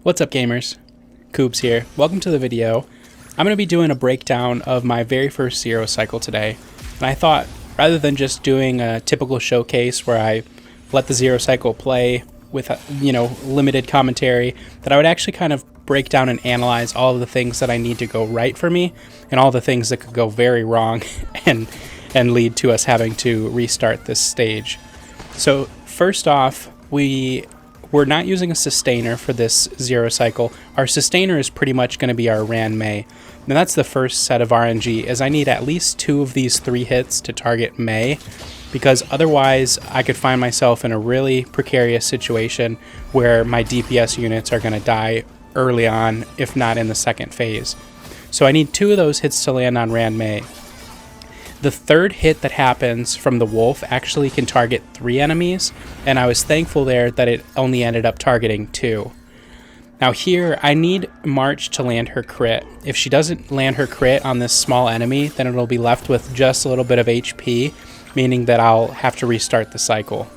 What's up, gamers? Koobs here. Welcome to the video. I'm going to be doing a breakdown of my very first Zero cycle today. And I thought, rather than just doing a typical showcase where I let the Zero cycle play with, limited commentary, that I would actually kind of break down and analyze all of the things that I need to go right for me and all the things that could go very wrong and lead to us having to restart this stage. So first off, we're not using a sustainer for this Zero cycle. Our sustainer is pretty much going to be our Ruan. And that's the first set of RNG, as I need at least 2 of these 3 hits to target Mei, because otherwise I could find myself in a really precarious situation where my DPS units are going to die early on, if not in the second phase. So I need 2 of those hits to land on Ruan. The third hit that happens from the wolf actually can target 3 enemies, and I was thankful there that it only ended up targeting 2. Now here, I need March to land her crit. If she doesn't land her crit on this small enemy, then it'll be left with just a little bit of HP, meaning that I'll have to restart the cycle.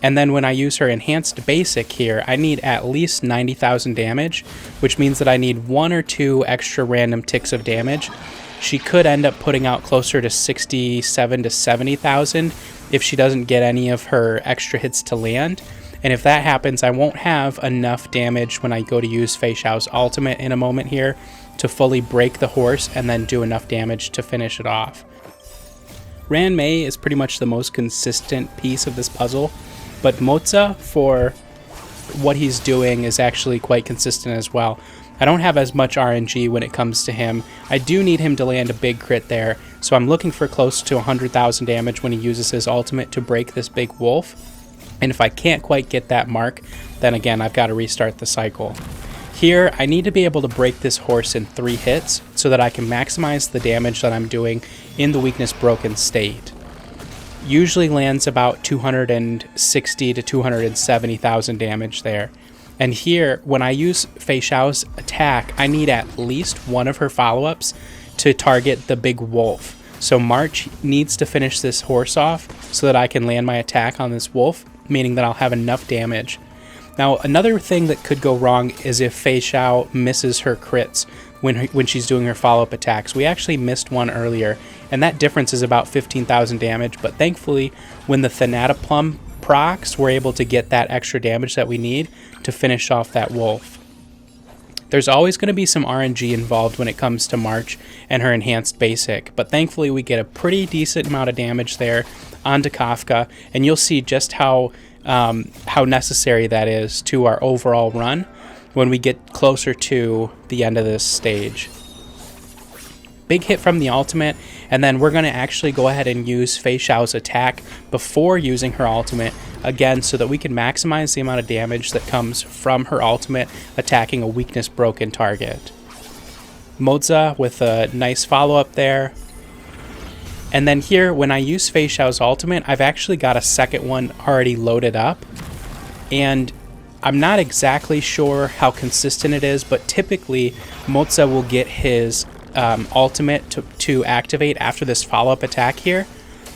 And then when I use her enhanced basic here, I need at least 90,000 damage, which means that I need 1 or 2 extra random ticks of damage. She could end up putting out closer to 67 to 70,000 if she doesn't get any of her extra hits to land. And if that happens, I won't have enough damage when I go to use Feixiao's ultimate in a moment here to fully break the horse and then do enough damage to finish it off. Ruan is pretty much the most consistent piece of this puzzle, but Moze, for what he's doing, is actually quite consistent as well. I don't have as much RNG when it comes to him. I do need him to land a big crit there, so I'm looking for close to 100,000 damage when he uses his ultimate to break this big wolf. And if I can't quite get that mark, then again, I've got to restart the cycle. Here, I need to be able to break this horse in 3 hits so that I can maximize the damage that I'm doing in the weakness broken state. Usually lands about 260 to 270,000 damage there. And here, when I use Feixiao's attack, I need at least 1 of her follow-ups to target the big wolf. So March needs to finish this horse off so that I can land my attack on this wolf, meaning that I'll have enough damage. Now, another thing that could go wrong is if Feixiao misses her crits when she's doing her follow-up attacks. We actually missed one earlier, and that difference is about 15,000 damage, but thankfully, when the Plum procs, we're able to get that extra damage that we need to finish off that wolf. There's always going to be some RNG involved when it comes to March and her enhanced basic, but thankfully we get a pretty decent amount of damage there onto Kafka, and you'll see just how necessary that is to our overall run when we get closer to the end of this stage. Big hit from the ultimate, and then we're going to actually go ahead and use Feixiao's attack before using her ultimate, again, so that we can maximize the amount of damage that comes from her ultimate attacking a weakness broken target. Moze with a nice follow-up there. And then here, when I use Feixiao's ultimate, I've actually got a second one already loaded up. And I'm not exactly sure how consistent it is, but typically Moze will get his ultimate to activate after this follow-up attack here.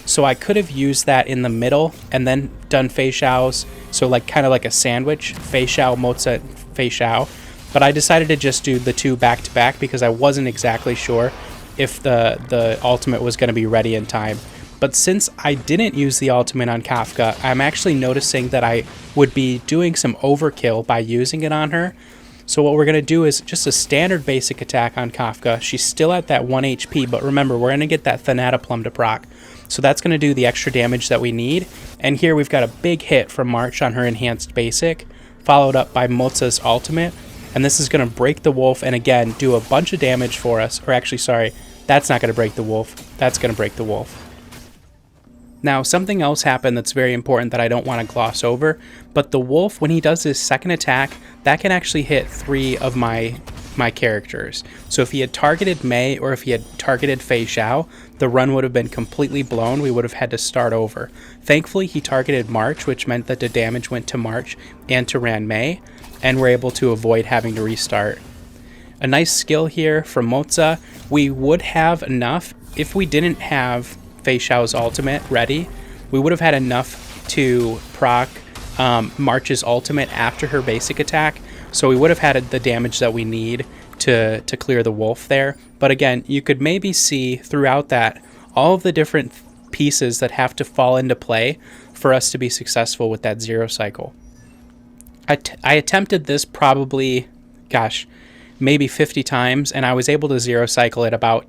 So I could have used that in the middle and then done Feixiao's, so kind of like a sandwich, Feixiao, Moze, Feixiao. But I decided to just do the 2 back-to-back because I wasn't exactly sure if the ultimate was going to be ready in time. But since I didn't use the ultimate on Kafka, I'm actually noticing that I would be doing some overkill by using it on her. So what we're going to do is just a standard basic attack on Kafka. She's still at that 1 HP, but remember, we're going to get that Plum to proc. So that's going to do the extra damage that we need. And here we've got a big hit from March on her enhanced basic, followed up by Moze's ultimate. And this is going to break the wolf and again do a bunch of damage for us. Or actually, sorry, that's not going to break the wolf. That's going to break the wolf. Now, something else happened that's very important that I don't want to gloss over, but the wolf, when he does his second attack, that can actually hit 3 of my characters. So if he had targeted Mei or if he had targeted Feixiao, the run would have been completely blown. We would have had to start over. Thankfully, he targeted March, which meant that the damage went to March and to Ruan, and we're able to avoid having to restart. A nice skill here from Moze. We would have enough if we didn't have Feixiao's ultimate ready. We would have had enough to proc March's ultimate after her basic attack, So we would have had the damage that we need to clear the wolf there. But again, you could maybe see throughout that all of the different pieces that have to fall into play for us to be successful with that zero cycle. I attempted this probably, gosh, maybe 50 times, and I was able to zero cycle it about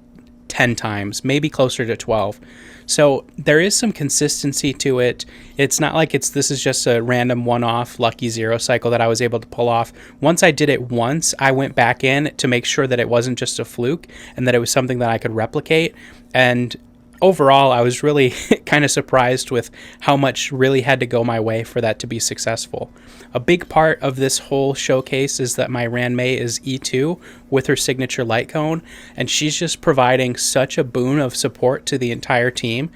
10 times, maybe closer to 12. So there is some consistency to it. It's not like this is just a random one-off lucky zero cycle that I was able to pull off. Once I did it once, I went back in to make sure that it wasn't just a fluke and that it was something that I could replicate. And overall, I was really kind of surprised with how much really had to go my way for that to be successful. A big part of this whole showcase is that my Ranmei is E2 with her signature light cone, and she's just providing such a boon of support to the entire team.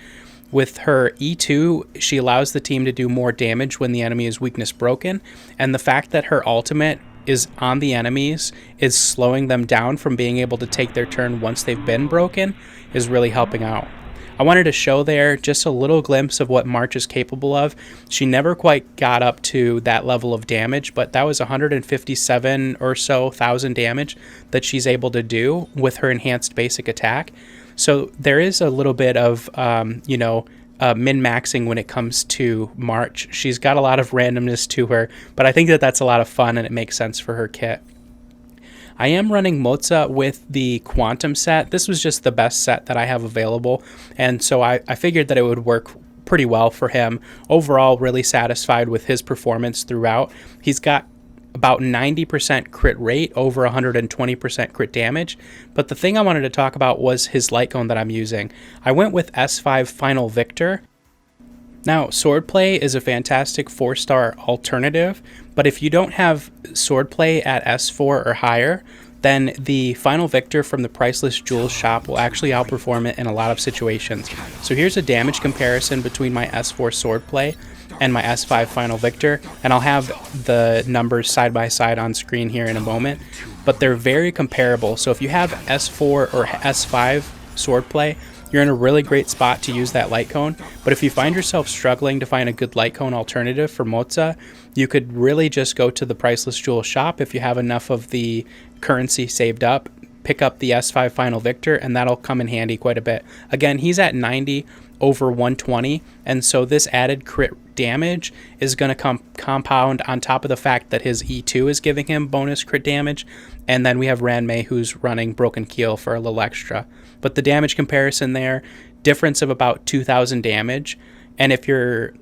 With her E2, she allows the team to do more damage when the enemy is weakness broken, and the fact that her ultimate is on the enemies is slowing them down from being able to take their turn once they've been broken is really helping out. I wanted to show there just a little glimpse of what March is capable of. She never quite got up to that level of damage, but that was 157 or so thousand damage that she's able to do with her enhanced basic attack. So there is a little bit of, min-maxing when it comes to March. She's got a lot of randomness to her, but I think that that's a lot of fun and it makes sense for her kit. I am running Moze with the Quantum set. This was just the best set that I have available, and so I figured that it would work pretty well for him. Overall, really satisfied with his performance throughout. He's got about 90% crit rate, over 120% crit damage, but the thing I wanted to talk about was his light cone that I'm using. I went with S5 Final Victor. Now, Swordplay is a fantastic 4-star alternative, but if you don't have Swordplay at S4 or higher, then the Final Victor from the Priceless Jewels shop will actually outperform it in a lot of situations. So here's a damage comparison between my S4 Swordplay and my S5 Final Victor, and I'll have the numbers side by side on screen here in a moment, but they're very comparable. So if you have S4 or S5 Swordplay, you're in a really great spot to use that light cone. But if you find yourself struggling to find a good light cone alternative for Moze, you could really just go to the Priceless Jewel shop if you have enough of the currency saved up, pick up the S5 Final Victor, and that'll come in handy quite a bit. Again, he's at 90 over 120, and so this added crit damage is going to compound on top of the fact that his E2 is giving him bonus crit damage, and then we have Ranmei who's running Broken Keel for a little extra. But the damage comparison there, difference of about 2,000 damage, and if you're,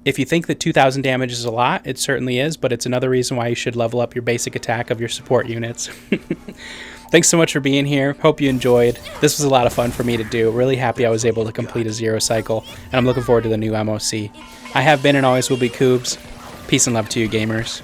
if you think that 2,000 damage is a lot, it certainly is, but it's another reason why you should level up your basic attack of your support units. Thanks so much for being here. Hope you enjoyed. This was a lot of fun for me to do. Really happy I was able to complete a zero cycle, and I'm looking forward to the new MoC. I have been and always will be Koobs. Peace and love to you, gamers.